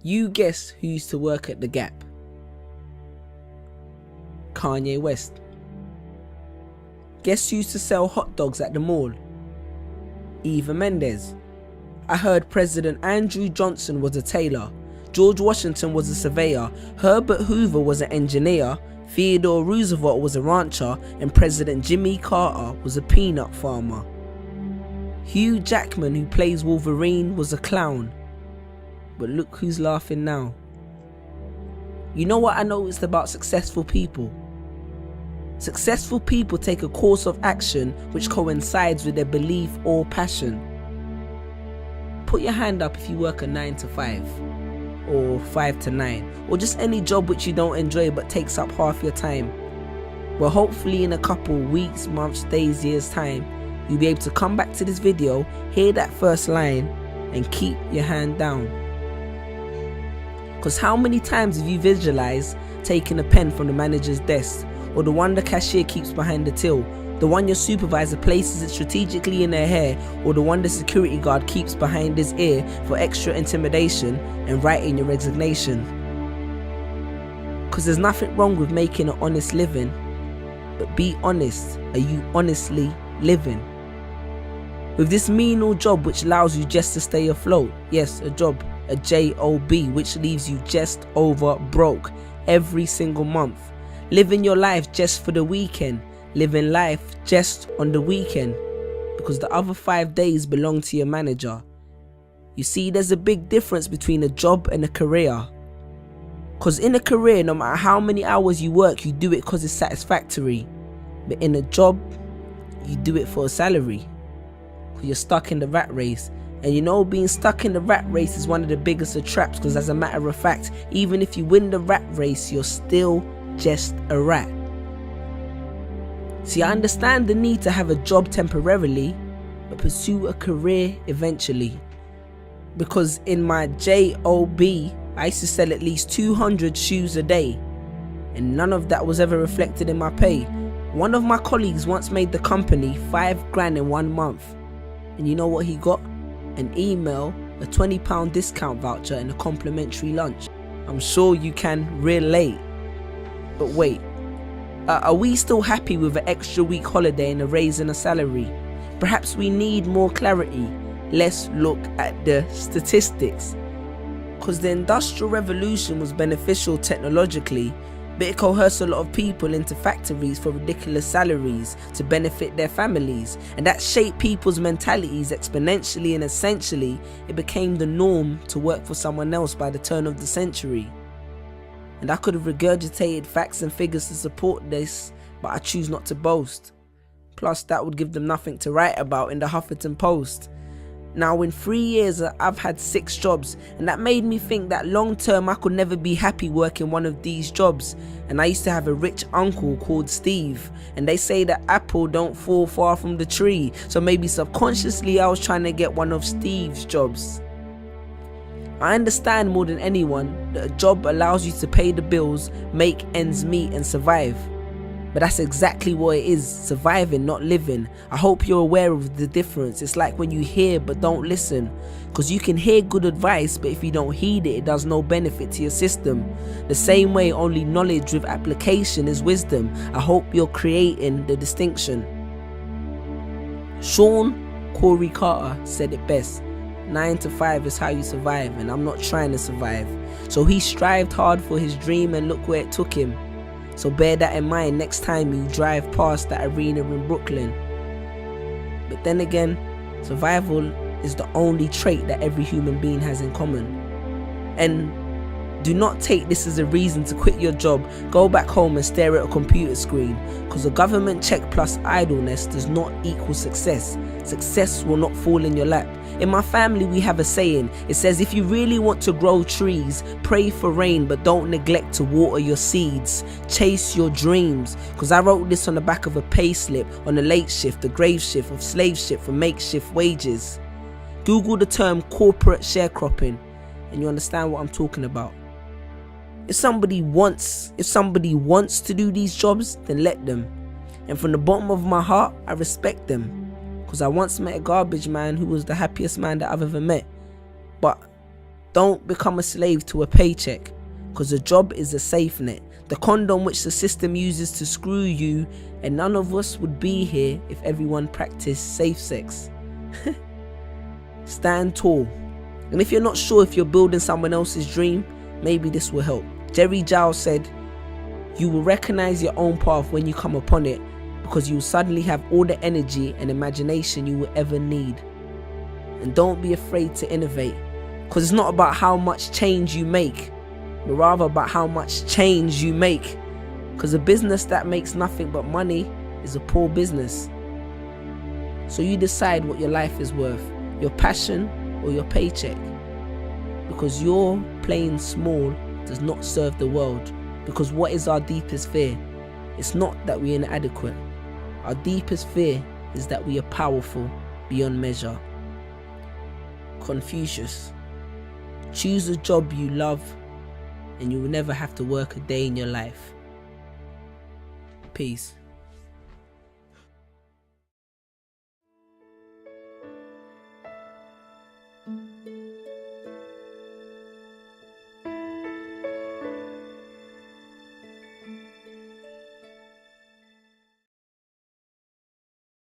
You guess who used to work at the Gap? Kanye West. Guess who used to sell hot dogs at the mall? Eva Mendes. I heard President Andrew Johnson was a tailor, George Washington was a surveyor, Herbert Hoover was an engineer, Theodore Roosevelt was a rancher, and President Jimmy Carter was a peanut farmer. Hugh Jackman, who plays Wolverine, was a clown. But look who's laughing now. You know what I noticed about successful people? Successful people take a course of action which coincides with their belief or passion. Put your hand up if you work a 9 to 5, or 5 to 9, or just any job which you don't enjoy but takes up half your time. Well, hopefully in a couple weeks, months, days, years time, you'll be able to come back to this video, hear that first line, and keep your hand down. Because how many times have you visualized taking a pen from the manager's desk, or the one the cashier keeps behind the till, the one your supervisor places it strategically in their hair, or the one the security guard keeps behind his ear for extra intimidation, and writing your resignation? Because there's nothing wrong with making an honest living, but be honest, are you honestly living? With this menial job which allows you just to stay afloat, yes, a job, a job, which leaves you just over broke every single month, living your life just for the weekend, living life just on the weekend, because the other 5 days belong to your manager. You see, there's a big difference between a job and a career. Because in a career, no matter how many hours you work, you do it because it's satisfactory. But in a job, you do it for a salary. Because you're stuck in the rat race. And you know, being stuck in the rat race is one of the biggest of traps, because as a matter of fact, even if you win the rat race, you're still just a rat. See, I understand the need to have a job temporarily, but pursue a career eventually. Because in my job, I used to sell at least 200 shoes a day, and none of that was ever reflected in my pay. One of my colleagues once made the company $5,000 in 1 month, and you know what he got? An email, a £20 discount voucher, and a complimentary lunch. I'm sure you can relate. But wait, are we still happy with an extra week holiday and a raise in a salary? Perhaps we need more clarity. Let's look at the statistics. Because the Industrial Revolution was beneficial technologically, but it coerced a lot of people into factories for ridiculous salaries to benefit their families, and that shaped people's mentalities exponentially, and essentially it became the norm to work for someone else by the turn of the century. And I could have regurgitated facts and figures to support this, but I choose not to boast. Plus that would give them nothing to write about in the Huffington Post. Now in 3 years I've had 6 jobs, and that made me think that long term I could never be happy working one of these jobs. And I used to have a rich uncle called Steve, and they say that apple don't fall far from the tree, so maybe subconsciously I was trying to get one of Steve's jobs. I understand more than anyone that a job allows you to pay the bills, make ends meet, and survive. But that's exactly what it is, surviving, not living. I hope you're aware of the difference. It's like when you hear but don't listen. Because you can hear good advice, but if you don't heed it, it does no benefit to your system. The same way only knowledge with application is wisdom. I hope you're creating the distinction. Sean Corey Carter said it best. 9 to 5 is how you survive, and I'm not trying to survive. So he strived hard for his dream, and look where it took him. So bear that in mind next time you drive past that arena in Brooklyn. But then again, survival is the only trait that every human being has in common. And do not take this as a reason to quit your job, go back home and stare at a computer screen, because a government check plus idleness does not equal success. Success will not fall in your lap. In my family we have a saying. It says, if you really want to grow trees, pray for rain, but don't neglect to water your seeds. Chase your dreams. Because I wrote this on the back of a pay slip on a late shift, the grave shift of slave ship for makeshift wages. Google the term corporate sharecropping and you understand what I'm talking about. If somebody wants to do these jobs, then let them. And from the bottom of my heart, I respect them. Because I once met a garbage man who was the happiest man that I've ever met. But Don't become a slave to a paycheck, because a job is a safe net, the condom which the system uses to screw you, and none of us would be here if everyone practiced safe sex. Stand tall. And if you're not sure if you're building someone else's dream, maybe this will help. Jerry Giles said, "You will recognize your own path when you come upon it, because you will suddenly have all the energy and imagination you will ever need." And don't be afraid to innovate, because it's not about how much change you make, but rather about how much change you make. Because a business that makes nothing but money is a poor business. So you decide what your life is worth, your passion or your paycheck. Because your playing small does not serve the world. Because what is our deepest fear? It's not that we're inadequate. Our deepest fear is that we are powerful beyond measure. Confucius. Choose a job you love and you will never have to work a day in your life. Peace.